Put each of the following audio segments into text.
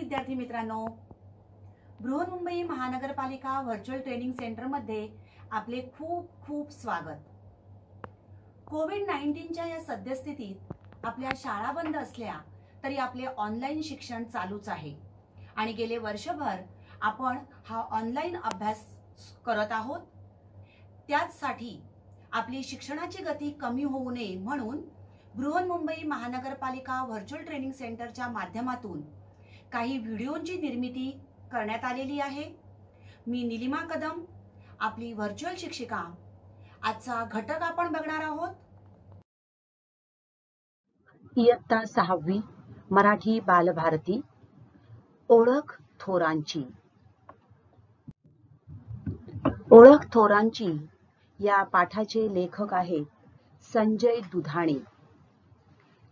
विद्यार्थी मित्रांनो, बृहन्मुंबई महानगरपालिका व्हर्च्युअल ट्रेनिंग सेंटर मध्ये आपले खूप खूप स्वागत। कोविड-19च्या या सद्यस्थितीत आपल्या शाळा बंद असल्या तरी आपले ऑनलाईन शिक्षण चालूच आहे आणि गेले वर्षभर आपण हा ऑनलाईन अभ्यास करत आहोत। त्याचसाठी आपली शिक्षणाची गती कमी होऊ नये म्हणून बृहन्मुंबई महानगरपालिका व्हर्च्युअल ट्रेनिंग सेंटरच्या माध्यमातून काही व्हिडिओंची निर्मिती करण्यात आलेली आहे। मी निलिमा कदम, आपली व्हर्च्युअल शिक्षिका। आजचा घटक आपण बघणार आहोत। इयत्ता 6वी मराठी बालभारती, ओळख थोरांची। ओळख थोरांची या पाठाचे लेखक आहेत संजय दुधाणे।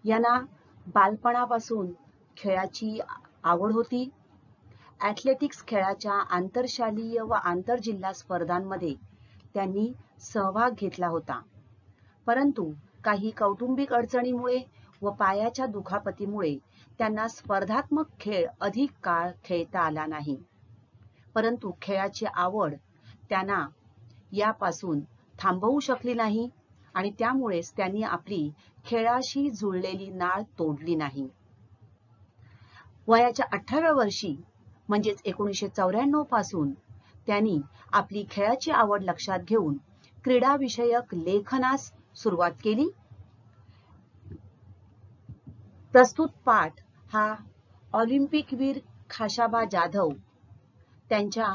यांना बालपणापासून खेळाची आवड होती। ॲथलेटिक्स खेळाच्या आंतरशालेय व आंतरजिल्हा स्पर्धांमध्ये त्यांनी सहभाग घेतला होता, परंतु काही कौटुंबिक अडचणीमुळे व पायाच्या दुखापतीमुळे त्यांना स्पर्धात्मक खेळ अधिक काळ खेळता आला नाही। परंतु खेळाची आवड त्यांना यापासून थांबवू शकली नाही आणि त्यामुळेच त्यांनी आपली खेळाशी जुळलेली नाळ तोडली नाही। वयाच्या 18व्या वर्षी म्हणजेच 1994 पासून त्यांनी आपली खेळाची आवड लक्षात घेऊन क्रीडा विषयक लेखनास सुरुवात केली। प्रस्तुत पाठ हा ऑलिम्पिकवीर खाशाबा जाधव त्यांच्या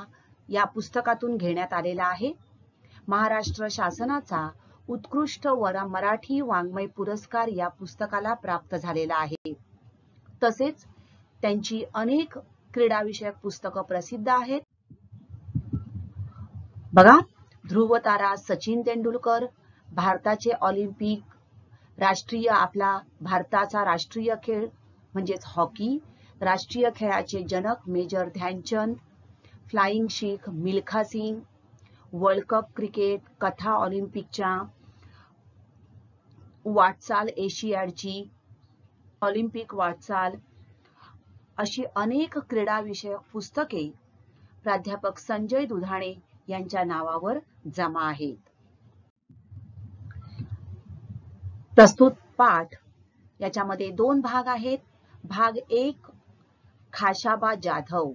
या पुस्तकातून घेण्यात आलेला आहे। महाराष्ट्र शासनाचा उत्कृष्ट मराठी वाङ्मय पुरस्कार या पुस्तकाला प्राप्त झालेला आहे। तसेच त्यांची अनेक क्रीडा विषयक पुस्तकं प्रसिद्ध आहेत। बघा, ध्रुवतारा सचिन तेंडुलकर, भारताचे ऑलिम्पिक, राष्ट्रीय आपला भारताचा राष्ट्रीय खेळ म्हणजेच हॉकी, राष्ट्रीय खेळाचे जनक major Dhyanchand, flying Sikh Milkha Singh, world cup cricket, कथा ऑलिम्पिकच्या, वाटचाल एशियाडची, ऑलिम्पिक वाटचाल, अशी अनेक क्रीडा विषयक पुस्तके प्राध्यापक संजय दुधाणे यांच्या नावावर जमा आहेत। प्रस्तुत पाठ याच्यामध्ये 2 भाग आहेत। भाग 1 खाशाबा जाधव,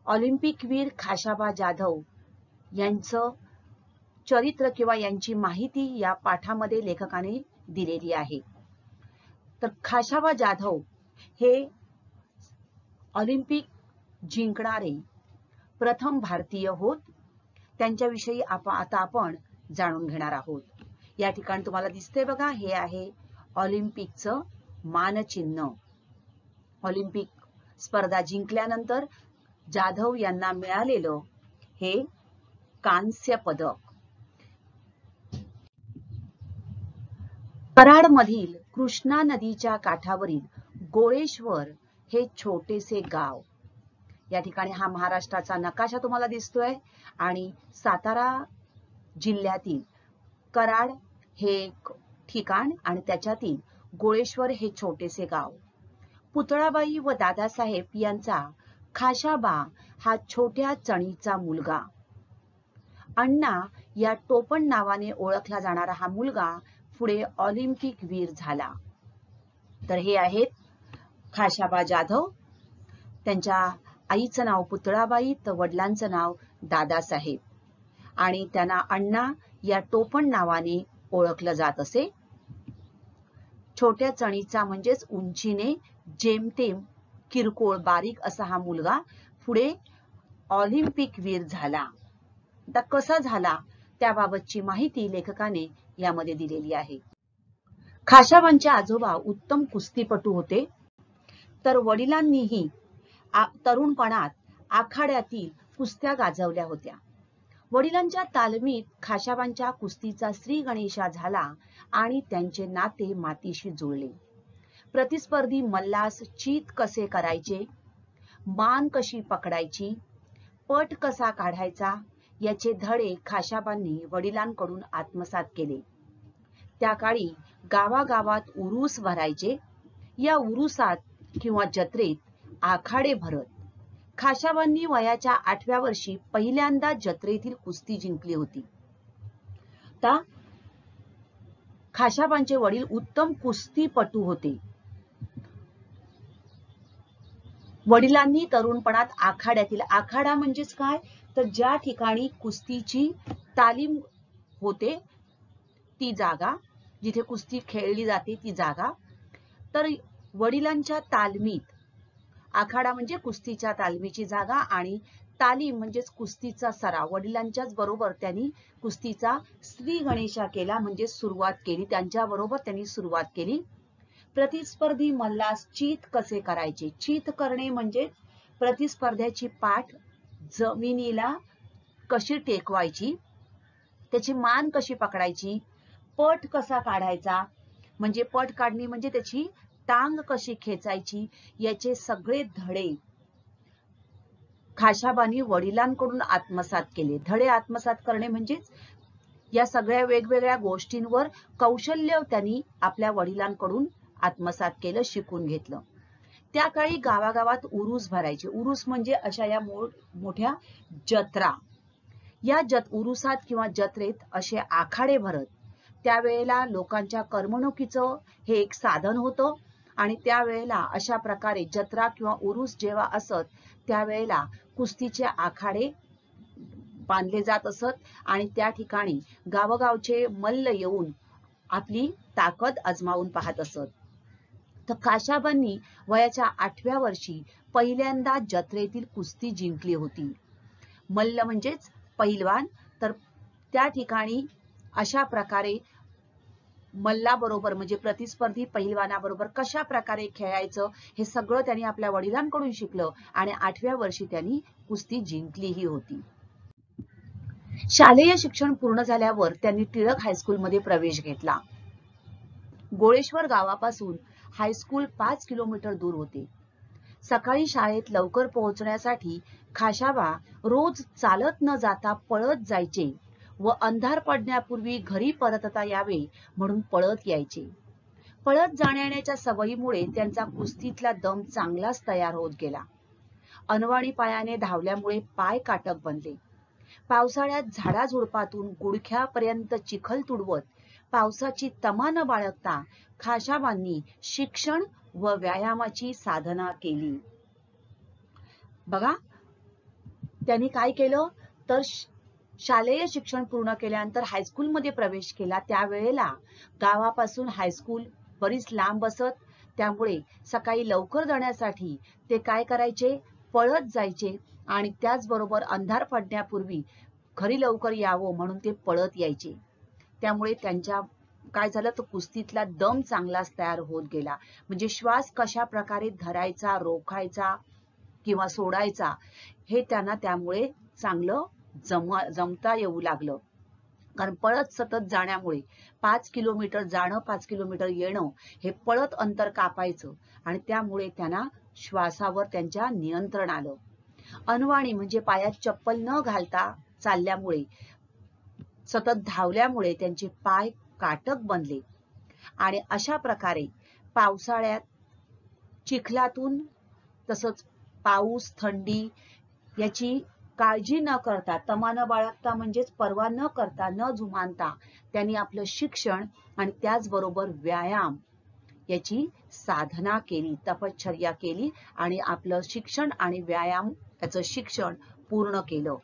ऑलिम्पिकवीर खाशाबा जाधव यांचं चरित्र किंवा यांची माहिती या पाठामध्ये लेखकाने दिलेली आहे। तर खाशाबा जाधव हे ऑलिम्पिक जिंकणारे प्रथम भारतीय होत। त्यांच्याविषयी आता आपण जाणून घेणार आहोत। या ठिकाणी तुम्हाला दिसते बघा, हे आहे ऑलिम्पिकचं मानचिन्ह। ऑलिम्पिक स्पर्धा जिंकल्यानंतर जाधव यांना मिळालेलं हे कांस्य पदक। कराडमधील कृष्णा नदीच्या काठावरील गोळेश्वर हे छोटेसे गाव, या ठिकाणी हा महाराष्ट्राचा नकाशा तुम्हाला दिसतोय आणि सातारा जिल्ह्यातील कराड हे एक ठिकाण आणि त्याच्यातील गोळेश्वर हे छोटेसे गाव। पुतळाबाई व दादासाहेब यांचा खाशाबा हा छोट्या चणीचा मुलगा। अण्णा या टोपण नावाने ओळखला जाणारा हा मुलगा पुढे ऑलिम्पिक वीर झाला। तर हे आहेत खाशाबा जाधव। त्यांच्या आईचं नाव पुतळाबाई तर वडिलांचं नाव दादासाहेब आणि त्यांना अण्णा या टोपण नावाने ओळखलं जात असे। छोट्या चणीचा म्हणजेच उंचीने जेमतेम किरकोळ बारीक असा हा मुलगा पुढे ऑलिम्पिक वीर झाला। आता कसा झाला त्याबाबतची माहिती लेखकाने यामध्ये दिलेली आहे। खाशाबांचे आजोबा उत्तम कुस्तीपटू होते, तर वडिलांनीही तरुणपणात आखाड्यातील कुस्त्या गाजवल्या होत्या। वडिलांच्या तालमीत खाशाबांच्या कुस्तीचा श्री गणेशा झाला आणि त्यांचे नाते मातीशी जुळले। प्रतिस्पर्धी मल्लास चित कसे करायचे, मान कशी पकडायची, पट कसा काढायचा याचे धडे खाशाबांनी वडिलांकडून आत्मसात केले। त्या काळी गावागावात उरूस भरायचे। या उरुसात किंवा जत्रेत आखाडे भरत खाशाबांनी वयाच्या 8व्या वर्षी पहिल्यांदा जत्रेतील कुस्ती जिंकली होती. आता खाशाबांचे वडील उत्तम कुस्तीपटू होते. वडिलांनी तरुणपणात आखाड्यातील, आखाडा म्हणजेच काय, तर ज्या ठिकाणी कुस्तीची तालीम होते ती जागा, जिथे कुस्ती खेळली जाते ती जागा, तर वडिलांच्या तालमीत, आखाडा म्हणजे कुस्तीच्या तालमीची जागा आणि तालीम म्हणजेच कुस्तीचा सराव, वडिलांच्याच बरोबर त्यांनी कुस्तीचा श्री गणेशा केला, म्हणजे सुरुवात केली, त्यांच्या बरोबर त्यांनी सुरुवात केली. प्रतिस्पर्धी मल्लास चीत कसे करायचे, चीत करणे म्हणजे प्रतिस्पर्ध्याची पाठ जमिनीला कशी टेकवायची, त्याची मान कशी पकडायची, पट कसा काढायचा, म्हणजे पट काढणे म्हणजे त्याची टांग कशी खेचायची, याचे सगळे धडे खाशाबांनी वडिलांकडून आत्मसात केले. धडे आत्मसात करणे म्हणजेच या सगळ्या वेगवेगळ्या गोष्टींवर कौशल्य त्यांनी आपल्या वडिलांकडून आत्मसात केलं, शिकून घेतलं. त्या काळी गावागावात उरूस भरायचे. उरूस म्हणजे अशा या मोठ्या जत्रा. या उरुसात किंवा जत्रेत असे आखाडे भरत. त्यावेळेला लोकांच्या करमणुकीचं हे एक साधन होतं आणि त्यावेळेला अशा प्रकारे जत्रा किंवा उरूस जेव्हा असत त्यावेळेला कुस्तीचे आखाडे बांधले जात असत आणि त्या ठिकाणी गावगावचे मल्ल येऊन आपली ताकद आजमावून पाहत असत. तर खाशाबांनी वयाच्या 8व्या वर्षी पहिल्यांदा जत्रेतील कुस्ती जिंकली होती. मल्ल म्हणजेच पहिलवान. तर त्या ठिकाणी अशा प्रकारे मल्लाबरोबर म्हणजे प्रतिस्पर्धी पहिलवानाबरोबर कशा प्रकारे खेळायचं हे सगळं त्यांनी आपल्या वडिलांकडून शिकलं आणि 8व्या वर्षी त्यांनी कुस्ती जिंकलीही होती. शालेय शिक्षण पूर्ण झाल्यावर त्यांनी टिळक हायस्कूलमध्ये प्रवेश घेतला. गोळेश्वर गावापासून हायस्कूल 5 किलोमीटर दूर होते. सकाळी शाळेत लवकर पोहोचण्यासाठी खाशाबा रोज चालत न जाता पळत जायचे व अंधार पडण्यापूर्वी घरी परतता यावे म्हणून पळत यायचे. पळत जाण्याच्या सवयीमुळे त्यांचा कुस्तीतला दम चांगलाच तयार होत गेला. अनवाणी पायाने धावल्यामुळे पाय काटक बनले. पावसाळ्यात झाडाझुडपातून गुडघ्यापर्यंत चिखल तुडवत पावसाची तमा न बाळगता खाशाबांनी शिक्षण व व्यायामाची साधना केली. बघा, त्यांनी काय केलं तर शालेय शिक्षण पूर्ण केल्यानंतर हायस्कूलमध्ये प्रवेश केला. त्यावेळेला गावापासून हायस्कूल बरीच लांब असत, त्यामुळे सकाळी लवकर जाण्यासाठी ते काय करायचे, पळत जायचे आणि त्याचबरोबर अंधार पडण्यापूर्वी घरी लवकर यावं म्हणून ते पळत यायचे. त्यामुळे त्यांच्या काय झालं तर कुस्तीतला दम चांगलाच तयार होत गेला. म्हणजे श्वास कशा प्रकारे धरायचा, रोखायचा किंवा सोडायचा हे त्यांना त्यामुळे चांगलं जमता येऊ लागलं. कारण पळत सतत जाण्यामुळे 5 किलोमीटर जाणं 5 किलोमीटर येणं हे पळत अंतर कापायचं आणि त्यामुळे त्यांना श्वासावर त्यांच्या नियंत्रण आलं. अनवाणी म्हणजे पायात चप्पल न घालता चालल्यामुळे, सतत धावल्यामुळे त्यांचे पाय काटक बनले आणि अशा प्रकारे पावसाळ्यात चिखलातून तसंच पाऊस थंडी याची काळजी न करता, तमा न बाळगता म्हणजेच पर्वा न करता, न जुमानता त्यांनी आपलं शिक्षण आणि त्याचबरोबर व्यायाम याची साधना केली, तपश्चर्या केली आणि आपलं शिक्षण आणि व्यायाम याचं शिक्षण पूर्ण केलं.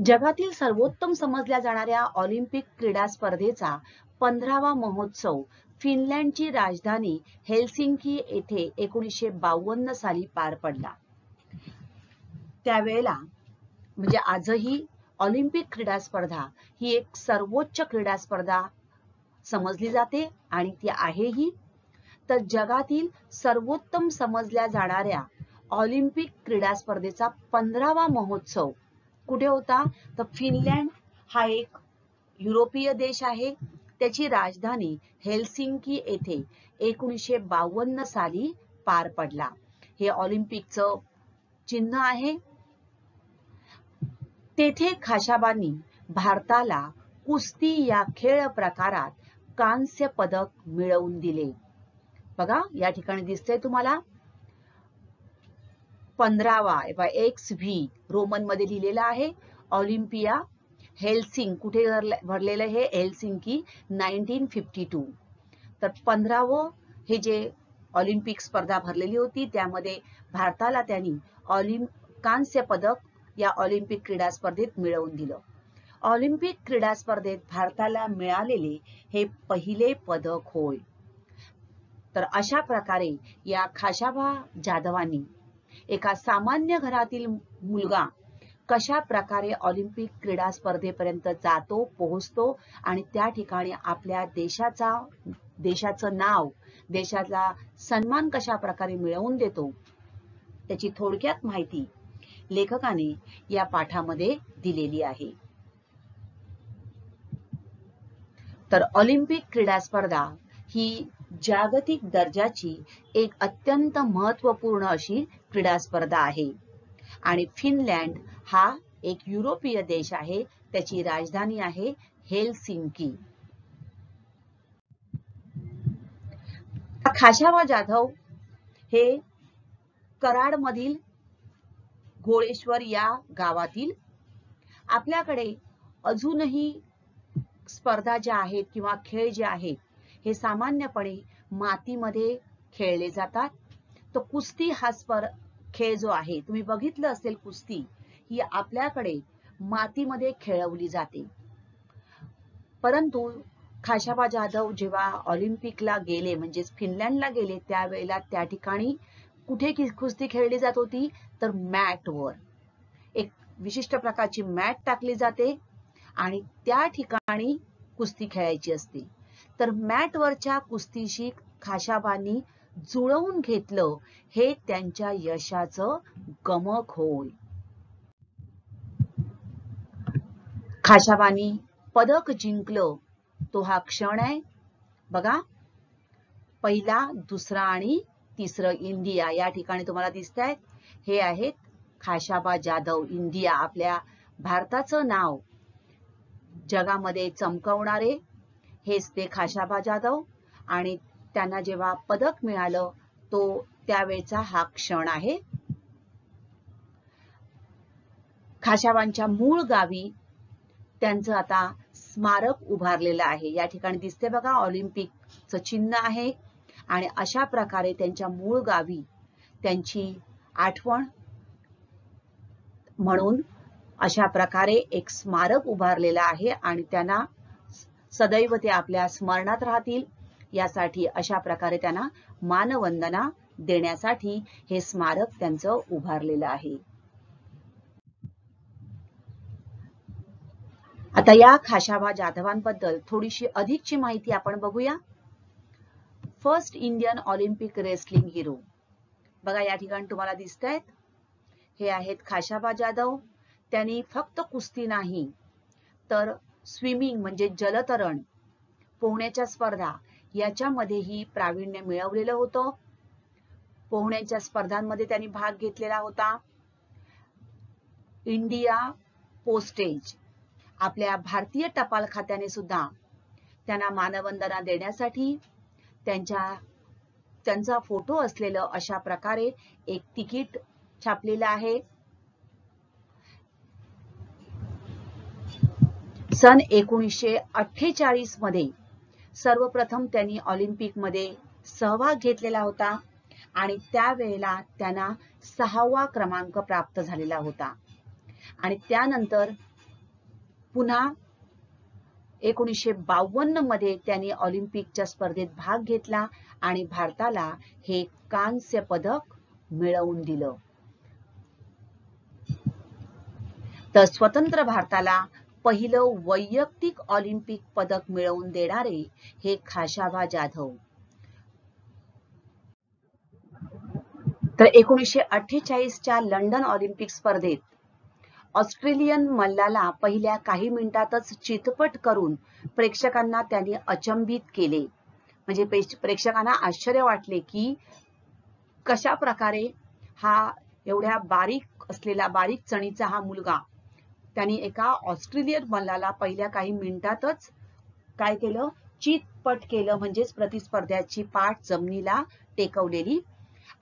जगातील सर्वोत्तम समजल्या जाणाऱ्या ऑलिम्पिक क्रीडा स्पर्धेचा 15वा महोत्सव फिनलंडची राजधानी हेल्सिंकी येथे 1952 साली पार पडला. त्यावेळेला म्हणजे आजही ऑलिम्पिक क्रीडा स्पर्धा ही एक सर्वोच्च क्रीडा स्पर्धा समजली जाते आणि ती आहेही. तर जगातील सर्वोत्तम समजल्या जाणाऱ्या ऑलिम्पिक क्रीडा स्पर्धेचा 15वा महोत्सव कुठे होता तर फिनलंड हा एक युरोपीय देश आहे. त्याची राजधानी हेल्सिंकी येथे 1952 साली पार पडला. हे ऑलिम्पिकचं चिन्ह आहे. तेथे खाशाबांनी भारताला कुस्ती या खेळ प्रकारात कांस्य पदक मिळवून दिले. बघा या ठिकाणी दिसतंय तुम्हाला 15वा XV रोमन मध्ये लिहिलेला आहे. ऑलिम्पिया हेल्सिंकी कुठे भरलेलं हे हेल्सिंकी 1952. तर 15वं हे जे ऑलिम्पिक स्पर्धा भरलेली होती त्यामध्ये भारताला त्यांनी कांस्य पदक या ऑलिम्पिक क्रीडा स्पर्धेत मिळवून दिलं. ऑलिम्पिक क्रीडा स्पर्धेत भारताला मिळालेले हे पहिले पदक होय. तर अशा प्रकारे या खाशाबा जाधवांनी एका सामान्य घरातील मुलगा कशा प्रकारे ऑलिम्पिक क्रीडा स्पर्धेपर्यंत जातो, पोहोचतो आणि त्या ठिकाणी आपल्या देशाचं नाव, देशाचा सन्मान कशा प्रकारे मिळवून देतो, त्याची थोडक्यात माहिती लेखकाने या पाठामध्ये दिलेली आहे. तर ऑलिम्पिक क्रीडा स्पर्धा ही जागतिक दर्जाची एक अत्यंत महत्त्वपूर्ण अशी क्रीडा स्पर्धा आहे आणि फिनलँड हा एक युरोपीय देश आहे. त्याची राजधानी आहे हेल्सिंकी. खाशाबा जाधव हे कराड मधील घोळेश्वर या गावातील. आपल्याकडे अजूनही स्पर्धा ज्या आहेत किंवा खेळ जे आहेत हे सामान्यपणे मातीमध्ये खेळले जातात. तो कुस्ती हा खेळ जो आहे तुम्ही बघितलं असेल, कुस्ती ही आपल्याकडे मातीमध्ये खेळवली जाते. परंतु खाशाबा जाधव जेव्हा ऑलिम्पिकला गेले म्हणजे फिनलँडला गेले त्यावेळेला त्या ठिकाणी कुठे कुस्ती खेळली जात होती तर मॅटवर. एक विशिष्ट प्रकारची मॅट टाकली जाते आणि त्या ठिकाणी कुस्ती खेळायची असते. तर मॅटवरच्या कुस्तीशी खाशाबांनी जुळवून घेतलं हे त्यांच्या यशाचं गमक होय. खाशाबांनी पदक जिंकलं तो हा क्षण आहे बघा. पहिला, दुसरा आणि तिसरं इंडिया या ठिकाणी तुम्हाला दिसत आहेत. हे आहेत खाशाबा जाधव इंडिया. आपल्या भारताचं नाव जगामध्ये चमकवणारे हेच ते खाशाबा जाधव आणि त्यांना जेव्हा पदक मिळालं तो त्यावेळचा हा क्षण आहे. खाशाबांच्या मूळ गावी त्यांचं आता स्मारक उभारलेलं आहे. या ठिकाणी दिसते बघा ऑलिम्पिकचं चिन्ह आहे आणि अशा प्रकारे त्यांच्या मूळ गावी त्यांची आठवण म्हणून अशा प्रकारे एक स्मारक उभारलेलं आहे आणि त्यांना सदैव ते आपल्या स्मरणात राहतील यासाठी अशा प्रकारे त्यांना मानवंदना देण्यासाठी हे स्मारक त्यांचं उभारलेलं आहे. आता या खाशाबा जाधवांबद्दल थोडीशी अधिकची माहिती आपण बघूया. First Indian Olympic wrestling hero बघा या ठिकाणी तुम्हाला दिसत आहेत. हे आहेत खाशाबा जाधव. त्यांनी फक्त कुस्ती नाही तर स्विमिंग म्हणजे जलतरण, पोहण्याच्या स्पर्धा याच्यामध्येही प्रावीण्य मिळवलेलं होतं. पोहण्याच्या स्पर्धांमध्ये त्यांनी भाग घेतलेला होता. इंडिया पोस्टेज आपल्या भारतीय टपाल खात्याने सुद्धा त्यांना मानवंदना देण्यासाठी त्यांचा फोटो असलेलं अशा प्रकारे एक तिकीट छापलेलं आहे. सन 1948 मध्ये सर्वप्रथम त्यांनी ऑलिम्पिक मध्ये सहभाग घेतलेला होता आणि त्यावेळेला त्यांना 6वा क्रमांक प्राप्त झालेला होता आणि त्यानंतर पुन्हा 1952 मध्ये त्यांनी ऑलिम्पिकच्या स्पर्धेत भाग घेतला आणि भारताला हे कांस्य पदक मिळवून दिलं. तर स्वतंत्र भारताला पहिलं वैयक्तिक ऑलिम्पिक पदक मिळवून देणारे हे खाशाबा जाधव. तर 1948च्या लंडन ऑलिम्पिक स्पर्धेत ऑस्ट्रेलियन मल्लाला पहिल्या काही मिनिटातच चितपट करून प्रेक्षकांना त्यांनी अचंबित केले. म्हणजे प्रेक्षकांना आश्चर्य वाटले की कशा प्रकारे हा एवढ्या बारीक चणीचा हा मुलगा त्यांनी एका ऑस्ट्रेलियन मल्लाला पहिल्या काही मिनिटातच काय केलं चितपट केलं म्हणजेच प्रतिस्पर्ध्याची पाठ जमिनीला टेकवलेली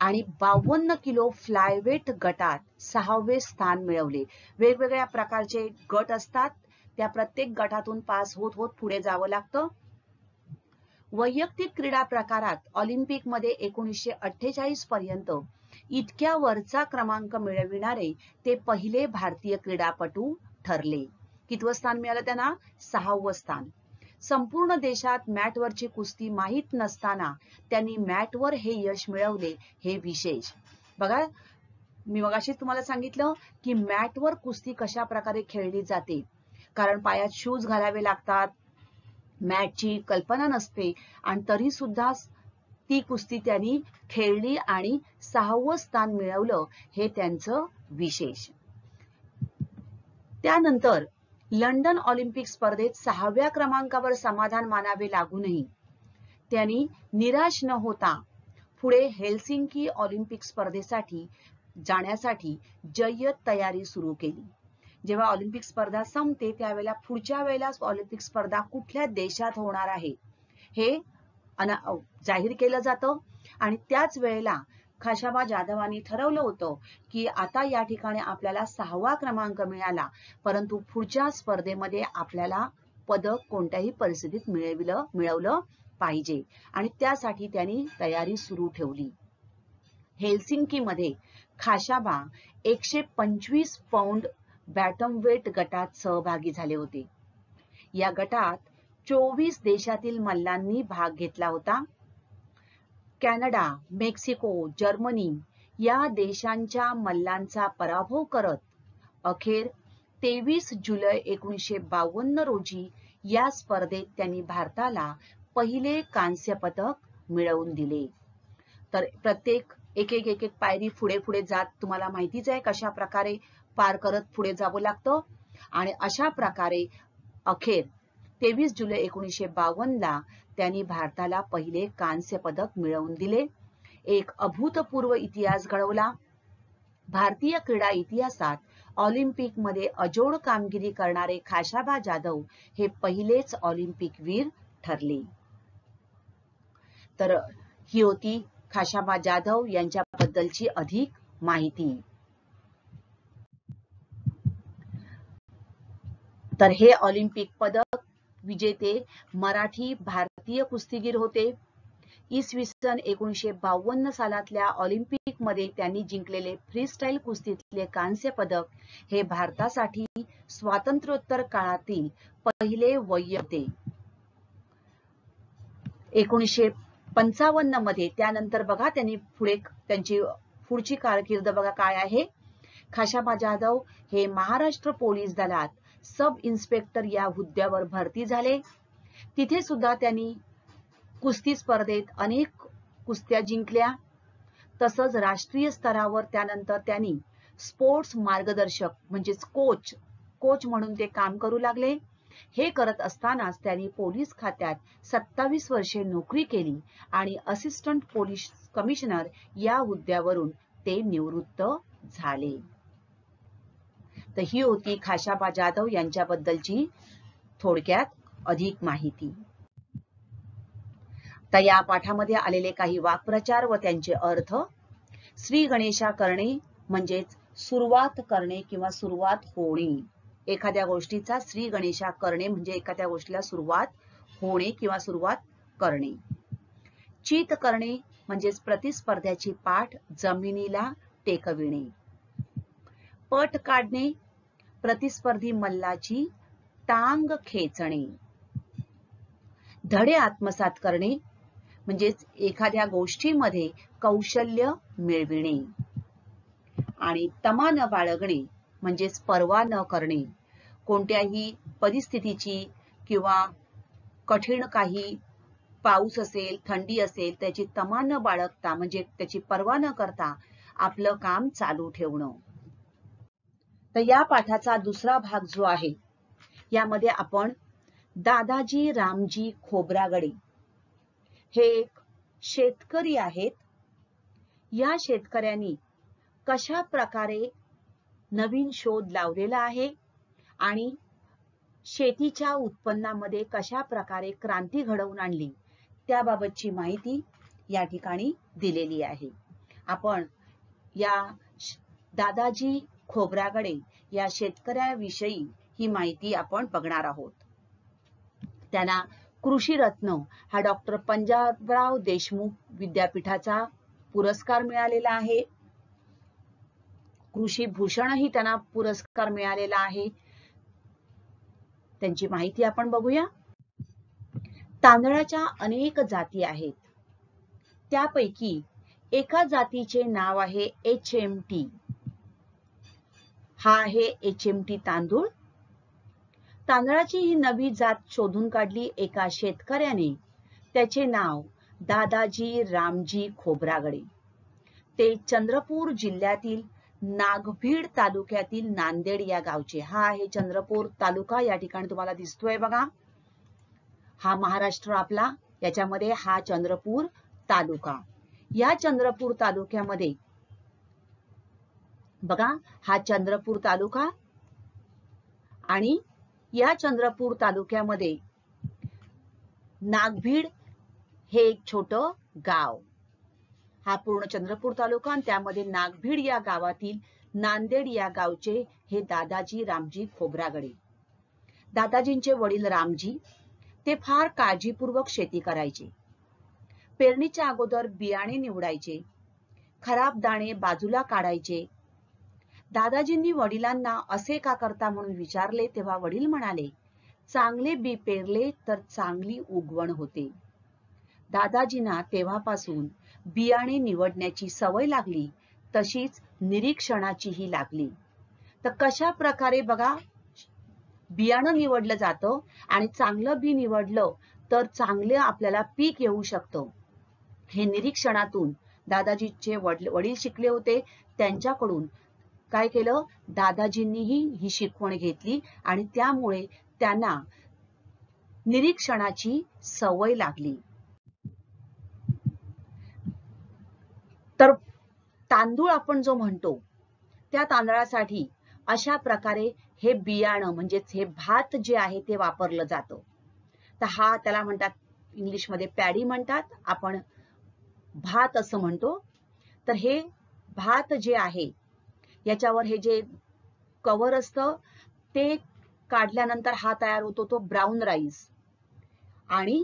आणि 52 किलो फ्लायवेट गटात 6वे स्थान मिळवले. वेगवेगळ्या प्रकारचे गट असतात, त्या प्रत्येक गटातून पास होत होत पुढे जावं लागतं. वैयक्तिक क्रीडा प्रकारात ऑलिम्पिकमध्ये 1948 पर्यंत इतक्या वरचा क्रमांक मिळविणारे ते पहिले भारतीय क्रीडापटू ठरले. कितवं स्थान मिळालं त्यांना? 6वं स्थान. संपूर्ण देशात मॅटवरची कुस्ती माहीत नसताना त्यांनी मॅटवर हे यश मिळवले, हे विशेष. बघा, मी मगाशी तुम्हाला सांगितलं की मॅटवर कुस्ती कशा प्रकारे खेळली जाते, कारण पायात शूज घालावे लागतात, मॅटची कल्पना नसते आणि तरी सुद्धा ती कुस्ती त्यांनी खेळली आणि 6वं स्थान मिळवलं, हे त्यांचं विशेष. त्यानंतर लंडन ऑलिम्पिक स्पर्धेत 6व्या क्रमांकावर समाधान मानावे लागूनही त्यांनी निराश न होता पुढे हेल्सिंकी ऑलिम्पिक स्पर्धेसाठी जाण्यासाठी जय्यत तयारी सुरू केली. जेव्हा ऑलिम्पिक स्पर्धा संपते त्यावेळेला पुढच्या वेळेला ऑलिम्पिक स्पर्धा कुठल्या देशात होणार आहे हे जाहीर केलं जातं आणि त्याच वेळेला खाशाबा जाधवांनी ठरवलं होतं की आता या ठिकाणी आपल्याला 6वा क्रमांक मिळाला, परंतु पुढच्या स्पर्धेमध्ये आपल्याला पदक कोणत्याही परिस्थितीत मिळवलं पाहिजे आणि त्यासाठी त्यांनी तयारी सुरू ठेवली. हेल्सिंकीमध्ये खाशाबा 125 पौंड बॅटमवेट गटात सहभागी झाले होते. या गटात 24 देशातील मल्लांनी भाग घेतला होता. कॅनडा, मेक्सिको, जर्मनी या देशांच्या मल्लांचा पराभव करत अखेर 23 जुलै 1952 रोजी या स्पर्धेत त्यांनी भारताला पहिले कांस्य पदक मिळवून दिले. तर प्रत्येक एक एक पायरी पुढे जात तुम्हाला माहितीच आहे कशा प्रकारे पार करत पुढे जावं लागतं आणि अशा प्रकारे अखेर 23 जुलै 1952 त्यांनी भारताला पहिले कांस्य पदक मिळवून दिले. एक अभूतपूर्व इतिहास घडवला. भारतीय क्रीडा इतिहासात ऑलिम्पिक मध्ये अजोड कामगिरी करणारे खाशाबा जाधव हे पहिलेच ऑलिम्पिक वीर ठरले. तर ही होती खाशाबा जाधव यांच्याबद्दलची अधिक माहिती. तर हे ऑलिम्पिक पदक विजेते मराठी भारतीय कुस्तीगीर होते. इसवी सन 1952 सालातल्या ऑलिम्पिक मध्ये त्यांनी जिंकलेले फ्रीस्टाईल कुस्तीतले कांस्य पदक हे भारतासाठी स्वातंत्र्योत्तर काळातील पहिले वैयक्तिक होते. 1955 मध्ये त्यानंतर बघा त्यांनी त्यांची पुढची कारकीर्द बघा काय आहे. खाशाबा जाधव हे महाराष्ट्र पोलीस दलात सब इन्स्पेक्टर या हुद्द्यावर भरती झाले. तिथे सुद्धा त्यांनी कुस्ती स्पर्धेत अनेक कुस्त्या जिंकल्या. तसंच राष्ट्रीय स्तरावर त्यानंतर त्यांनी स्पोर्ट्स मार्गदर्शक म्हणजेच कोच म्हणून ते काम करू लागले. हे करत असतानाच त्यांनी पोलीस खात्यात 27 वर्षे नोकरी केली आणि असिस्टंट पोलीस कमिशनर या हुद्द्यावरून ते निवृत्त झाले. तर ही होती खाशाबा जाधव यांच्याबद्दलची थोडक्यात अधिक माहिती. तर या पाठामध्ये आलेले काही वाक्प्रचार व त्यांचे अर्थ. श्री गणेशा करणे म्हणजेच सुरुवात करणे किंवा सुरुवात होणे. एखाद्या गोष्टीचा श्री गणेशा करणे म्हणजे एखाद्या गोष्टीला सुरुवात होणे किंवा सुरुवात करणे. चित करणे म्हणजेच प्रतिस्पर्ध्याची पाठ जमिनीला टेकविणे. पट काढणे प्रतिस्पर्धी मल्लाची टांग खेचणे. धडे आत्मसात करणे म्हणजेच एखाद्या गोष्टीमध्ये कौशल्य मिळविणे. आणि तमा न बाळगणे म्हणजेच पर्वा न करणे. कोणत्याही परिस्थितीची किंवा कठीण काही पाऊस असेल, थंडी असेल, त्याची तमा न बाळगता म्हणजे त्याची पर्वा न करता आपलं काम चालू ठेवणं. तर या पाठाचा दुसरा भाग जो आहे यामध्ये आपण दादाजी रामजी खोब्रागडे हे एक शेतकरी आहेत. या शेतकऱ्यांनी कशा प्रकारे नवीन शोध लावलेला आहे आणि शेतीच्या उत्पन्नामध्ये कशा प्रकारे क्रांती घडवून आणली त्याबाबतची माहिती या ठिकाणी दिलेली आहे. आपण या दादाजी खोब्रागडे या शेतकऱ्याविषयी ही माहिती आपण बघणार आहोत. त्यांना कृषी रत्न हा डॉक्टर पंजाबराव देशमुख विद्यापीठाचा पुरस्कार मिळालेला आहे. कृषी भूषणही त्यांना पुरस्कार मिळालेला आहे. त्यांची माहिती आपण बघूया. तांदळाच्या अनेक जाती आहेत. त्यापैकी एका जातीचे नाव आहे HMT. हा आहे HMT तांदूळ. तांदळाची ही नवी जात शोधून काढली एका शेतकऱ्याने. त्याचे नाव दादाजी रामजी खोब्रागडे. ते चंद्रपूर जिल्ह्यातील नागभीड तालुक्यातील नांदेड या गावचे. हा आहे चंद्रपूर तालुका, या ठिकाणी तुम्हाला दिसतोय बघा. हा महाराष्ट्र आपला, याच्यामध्ये हा चंद्रपूर तालुका. या चंद्रपूर तालुक्यामध्ये बघा, हा चंद्रपूर तालुका आणि या चंद्रपूर तालुक्यामध्ये नागभीड हे एक छोटं गाव. हा पूर्ण चंद्रपूर तालुका आणि त्यामध्ये नागभीड या गावातील नांदेड या गावचे हे दादाजी रामजी खोब्रागडे. दादाजींचे वडील रामजी ते फार काळजीपूर्वक शेती करायचे. पेरणीच्या अगोदर बियाणे निवडायचे, खराब दाणे बाजूला काढायचे. दादाजींनी वडिलांना असे का करता म्हणून विचारले तेव्हा वडील म्हणाले, चांगले बी पेरले तर चांगली उगवण होते. दादाजींना तेव्हापासून बियाणे निवडण्याची सवय लागली, तशीच निरीक्षणाचीही लागली. तर कशा प्रकारे बघा बियाणं निवडलं जातं आणि चांगलं बी निवडलं तर चांगलं आपल्याला पीक येऊ शकतं. हे निरीक्षणातून दादाजीचे वडील शिकले होते. त्यांच्याकडून काय केलं, दादाजींनीही ही शिकवण घेतली आणि त्यामुळे त्यांना निरीक्षणाची सवय लागली. तर तांदूळ आपण जो म्हणतो त्या तांदळासाठी अशा प्रकारे हे बियाणं म्हणजेच हे भात जे आहे ते वापरलं जातं. तर हा त्याला म्हणतात इंग्लिशमध्ये पॅडी म्हणतात, आपण भात असं म्हणतो. तर हे भात जे आहे याच्यावर हे जे कव्हर असतं ते काढल्यानंतर हा तयार होतो तो ब्राऊन राईस. आणि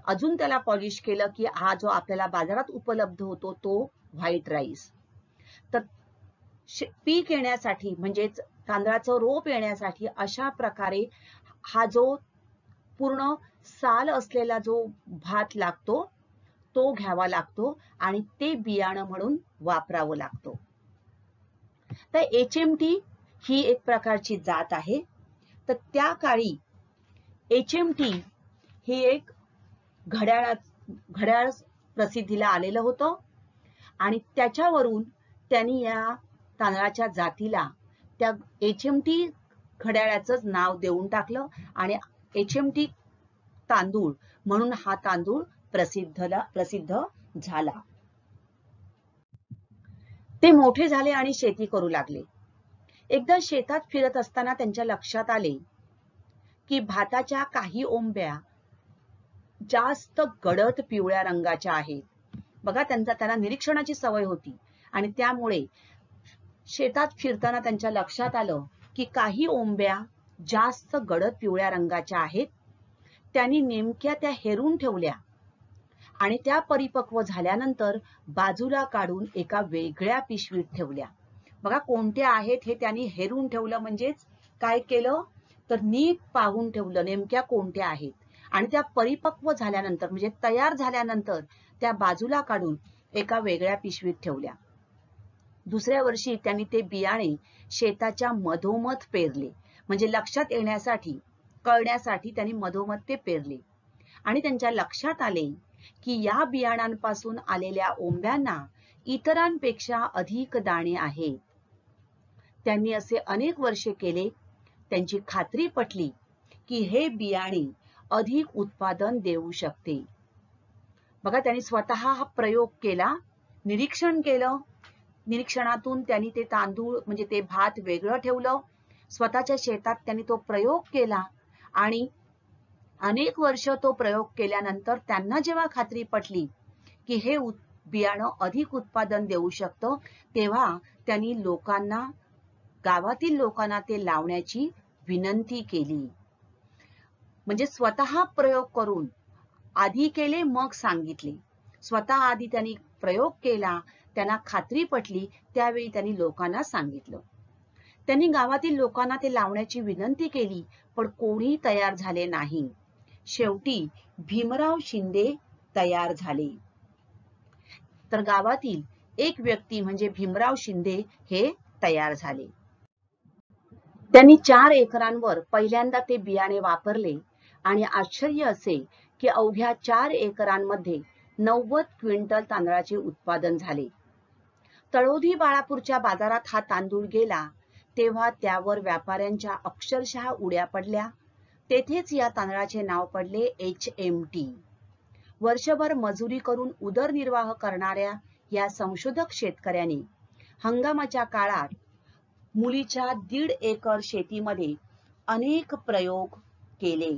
अजून त्याला पॉलिश केलं की हा जो आपल्याला बाजारात उपलब्ध होतो तो व्हाईट राईस. तर पीक येण्यासाठी म्हणजेच तांदळाचं रोप येण्यासाठी अशा प्रकारे हा जो पूर्ण साल असलेला जो भात लागतो तो घ्यावा लागतो आणि ते बियाणं म्हणून वापरावं लागतो. तर HMT ही एक प्रकारची जात आहे. तर त्या काळी HMT हे एक घड्याळ प्रसिद्धीला आलेलं होतं आणि त्याच्यावरून त्यांनी या तांदळाच्या जातीला त्या HMT घड्याळाचं नाव देऊन टाकलं आणि HMT तांदूळ म्हणून हा तांदूळ प्रसिद्ध झाला. ते मोठे झाले आणि शेती करू लागले. एकदा शेतात फिरत असताना त्यांच्या लक्षात आले की भाताच्या काही ओंब्या जास्त गडद पिवळ्या रंगाच्या आहेत. बघा, त्यांना निरीक्षणाची सवय होती आणि त्यामुळे शेतात फिरताना त्यांच्या लक्षात आलं की काही ओंब्या जास्त गडद पिवळ्या रंगाच्या आहेत. त्यांनी नेमक्या त्या हेरून ठेवल्या आणि त्या परिपक्व झाल्यानंतर बाजूला काढून एका वेगळ्या पिशवीत ठेवल्या. बघा, कोणत्या आहेत हे त्यांनी हेरून ठेवलं, म्हणजेच काय केलं तर नीट पाहून ठेवलं नेमक्या कोणत्या आहेत आणि त्या परिपक्व झाल्यानंतर म्हणजे तयार झाल्यानंतर त्या बाजूला काढून एका वेगळ्या पिशवीत ठेवल्या. दुसऱ्या वर्षी त्यांनी ते बियाणे शेताच्या मधोमध पेरले, म्हणजे लक्षात येण्यासाठी कळण्यासाठी त्यांनी मधोमध ते पेरले आणि त्यांच्या लक्षात आले की या बियाणांपासून आलेल्या ओंब्यांना इतरांपेक्षा अधिक दाणे आहेत. त्यांनी असे अनेक वर्षे केले. त्यांची खात्री पटली की हे बियाणे अधिक उत्पादन देऊ शकते. बघा, त्यांनी स्वतः हा प्रयोग केला, निरीक्षण केलं. निरीक्षणातून त्यांनी ते तांदूळ म्हणजे ते भात वेगळं ठेवलं. स्वतःच्या शेतात त्यांनी तो प्रयोग केला आणि अनेक वर्ष तो प्रयोग केल्यानंतर त्यांना जेव्हा खात्री पटली की हे बियाणं अधिक उत्पादन देऊ शकतं, तेव्हा त्यांनी गावातील लोकांना ते लावण्याची विनंती केली. म्हणजे स्वतः प्रयोग करून आधी केले मग सांगितले. स्वतः आधी त्यांनी प्रयोग केला, त्यांना खात्री पटली, त्यावेळी त्यांनी लोकांना सांगितलं. त्यांनी गावातील लोकांना ते लावण्याची विनंती केली, पण कोणी तयार झाले नाही. शेवटी भीमराव शिंदे तयार झाले. तर गावातील एक व्यक्ती म्हणजे भीमराव शिंदे हे तयार झाले. त्यांनी 4 एकरांवर पहिल्यांदा ते बियाणे वापरले आणि आश्चर्य असे की अवघ्या 4 एकरांमध्ये 90 क्विंटल तांदळाचे उत्पादन झाले. तळोधी बाळापूरच्या बाजारात हा तांदूळ गेला तेव्हा त्यावर व्यापाऱ्यांच्या अक्षरशः उड्या पडल्या. तेथेच या तांदळाचे नाव पडले HMT. वर्षभर मजुरी करून उदरनिर्वाह करणाऱ्या या संशोधक शेतकऱ्यांनी हंगामाच्या काळात मुलीच्या 1.5 एकर शेतीमध्ये अनेक प्रयोग केले.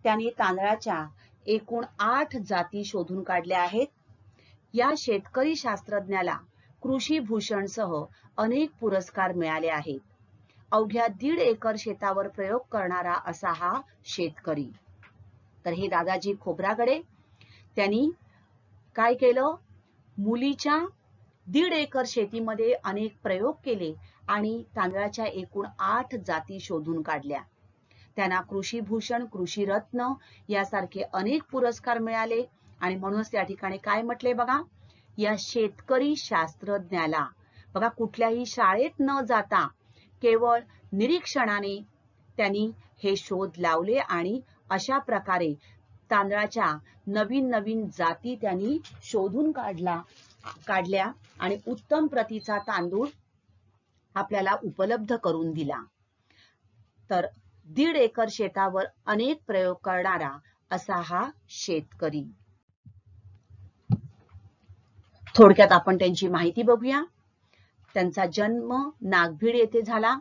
त्यांनी तांदळाच्या एकूण 8 जाती शोधून काढल्या आहेत. या शेतकरी शास्त्रज्ञाला कृषी भूषणसह अनेक पुरस्कार मिळाले आहेत. अवघ्या 1.5 एकर शेतावर प्रयोग करणारा असा हा शेतकरी. तर हे दादाजी खोब्रागडे, त्यांनी काय केलं? मुलीच्या 1.5 एकर शेतीमध्ये अनेक प्रयोग केले आणि तांदळाच्या एकूण 8 जाती शोधून काढल्या. त्यांना कृषी भूषण, कृषी रत्न यासारखे अनेक पुरस्कार मिळाले आणि म्हणूनच त्या ठिकाणी काय म्हटले बघा, या शेतकरी शास्त्रज्ञाला बघा कुठल्याही शाळेत न जाता केवळ निरीक्षणाने त्यांनी हे शोध लावले आणि अशा प्रकारे तांदळाच्या नवीन नवीन जाती त्यांनी शोधून काढल्या आणि उत्तम प्रतीचा तांदूळ आपल्याला उपलब्ध करून दिला. तर 1.5 एकर शेतावर अनेक प्रयोग करणारा असा हा शेतकरी. थोडक्यात आपण त्यांची माहिती बघूया. त्यांचा जन्म नागभीड येथे झाला.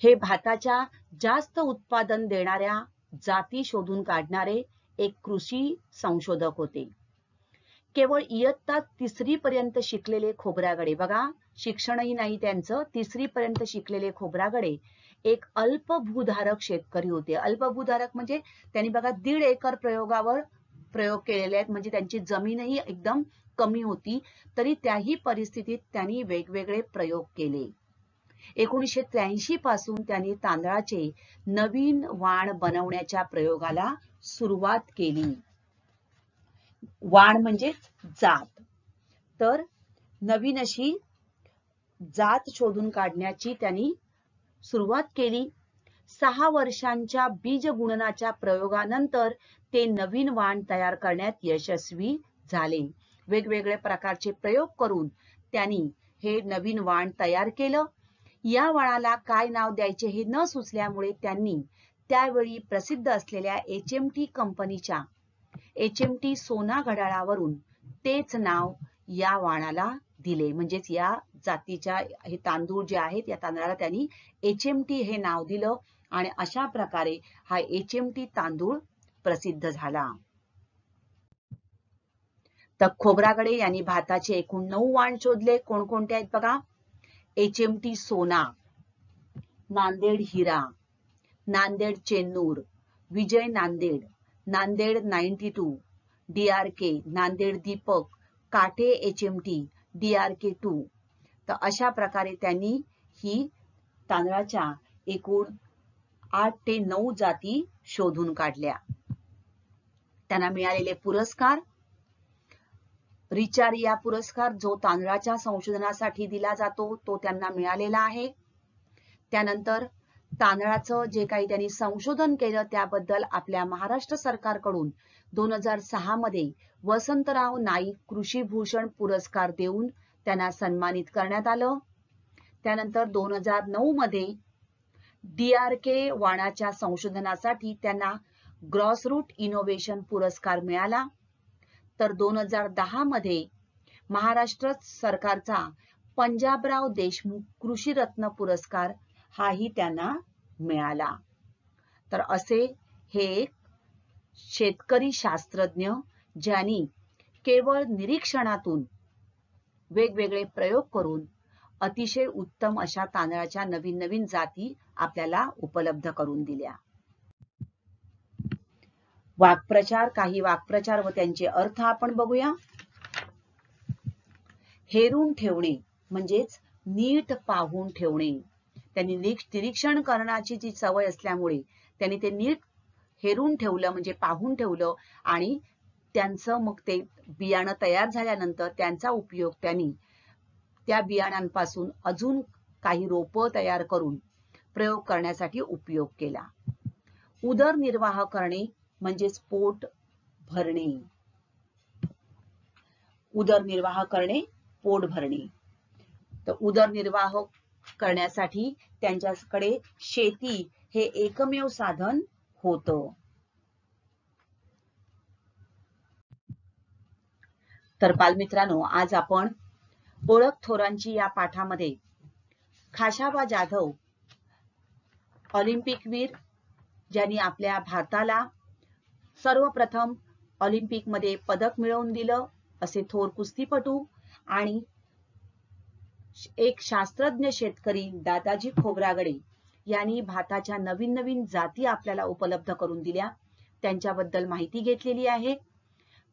हे भाताच्या जास्त उत्पादन देणाऱ्या जाती शोधून काढणारे एक कृषी संशोधक होते. केवळ इयत्ता 3री पर्यंत शिकलेले खोब्रागडे, बघा शिक्षणही नाही त्यांचं, 3री पर्यंत शिकलेले खोब्रागडे एक अल्पभूधारक शेतकरी होते. अल्पभूधारक म्हणजे त्यांनी बघा 1.5 एकर प्रयोग केलेले आहेत, म्हणजे त्यांची जमीनही एकदम कमी होती, तरी त्याही परिस्थितीत त्यांनी वेगवेगळे प्रयोग केले. 1983 पासून त्यांनी तांदळाचे नवीन वाण बनवण्याच्या प्रयोगाला सुरुवात केली. वाण म्हणजे जात. तर नवीन अशी जात शोधून काढण्याची त्यांनी सुरुवात केली. 6 वर्षांच्या बीज गुणनाच्या प्रयोगानंतर ते नवीन वाण तयार करण्यात यशस्वी झाले. वेगवेगळे प्रकारचे प्रयोग करून त्यांनी हे नवीन वाण तयार केलं. या वाणाला काय नाव द्यायचे हे न सुचल्यामुळे त्यांनी त्यावेळी प्रसिद्ध असलेल्या HMT कंपनीच्या HMT सोना घड्याळावरून तेच नाव या वाणाला दिले. म्हणजेच या जातीच्या हे तांदूळ जे आहेत या तांदळाला त्यांनी HMT हे नाव दिलं आणि अशा प्रकारे हा HMT तांदूळ प्रसिद्ध झाला. तर खोब्रागडे यांनी भाताचे एकूण 9 वाण शोधले. कोणकोणते आहेत बघा, HMT सोना, नांदेड हिरा, नांदेड चेन्नूर, विजय Nanded, Nanded 92, DRK, Nanded Deepak, काठे HMT, DRK2. तर अशा प्रकारे त्यांनी ही तांदळाच्या एकूण 8 ते 9 जाती शोधून काढल्या. त्यांना मिळालेले पुरस्कार, रिचारिया पुरस्कार जो तांदळाच्या संशोधनासाठी दिला जातो तो त्यांना मिळालेला आहे. त्यानंतर तांदळाचं जे काही त्यांनी संशोधन केलं त्याबद्दल आपल्या महाराष्ट्र सरकारकडून 2006 मध्ये वसंतराव नाईक कृषी भूषण पुरस्कार देऊन त्यांना सन्मानित करण्यात आलं. त्यानंतर 2009 मध्ये DRK वाणाच्या संशोधनासाठी त्यांना ग्रॉसरूट इनोव्हेशन पुरस्कार मिळाला. तर 2010 मध्ये महाराष्ट्र सरकारचा पंजाबराव देशमुख कृषी रत्न पुरस्कार हाही त्यांना मिळाला. तर असे हे एक शेतकरी शास्त्रज्ञ ज्यांनी केवळ निरीक्षणातून वेगवेगळे प्रयोग करून अतिशय उत्तम अशा तांदळाच्या नवीन नवीन जाती आपल्याला उपलब्ध करून दिल्या. वाक्प्रचार, काही वाक्प्रचार व त्यांचे अर्थ आपण बघूया. हेरून ठेवणे म्हणजेच नीट पाहून ठेवणे. त्यांनी निरीक्षण करण्याची जी सवय असल्यामुळे त्यांनी ते नीट हेरून ठेवलं म्हणजे पाहून ठेवलं आणि त्यांचं मग ते बियाणं तयार झाल्यानंतर त्यांचा उपयोग त्यांनी त्या बियाणांपासून अजून काही रोपं तयार करून प्रयोग करण्यासाठी उपयोग केला. उदरनिर्वाह करणे म्हणजेच पोट भरणे. उदरनिर्वाह करणे, पोट भरणे. तर उदरनिर्वाह करण्यासाठी त्यांच्याकडे शेती हे एकमेव साधन होतं. तर बालमित्रांनो, आज आपण ओळख थोरांची या पाठामध्ये खाशाबा जाधव, ऑलिम्पिकवीर, ज्यांनी आपल्या भारताला सर्वप्रथम ऑलिम्पिकमध्ये पदक मिळवून दिलं असे थोर कुस्तीपटू आणि एक शास्त्रज्ञ शेतकरी दादाजी खोब्रागडे यांनी भाताच्या नवीन नवीन जाती आपल्याला उपलब्ध करून दिल्या, त्यांच्याबद्दल माहिती घेतलेली आहे.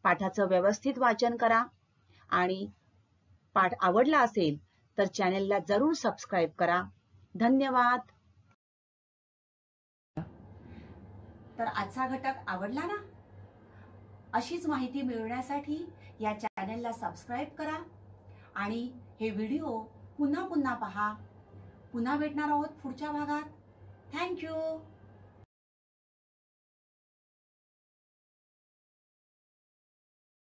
पाठाचं व्यवस्थित वाचन करा आणि पाठ आवडला असेल तर चॅनेलला जरूर सबस्क्राईब करा. धन्यवाद. तर आजचा घटक आवडला ना? अशीच माहिती मिळवण्यासाठी या चॅनेलला सबस्क्राईब करा आणि हे व्हिडिओ पुन्हा पुन्हा पहा. पुन्हा भेटणार आहोत पुढच्या भागात. थँक्यू.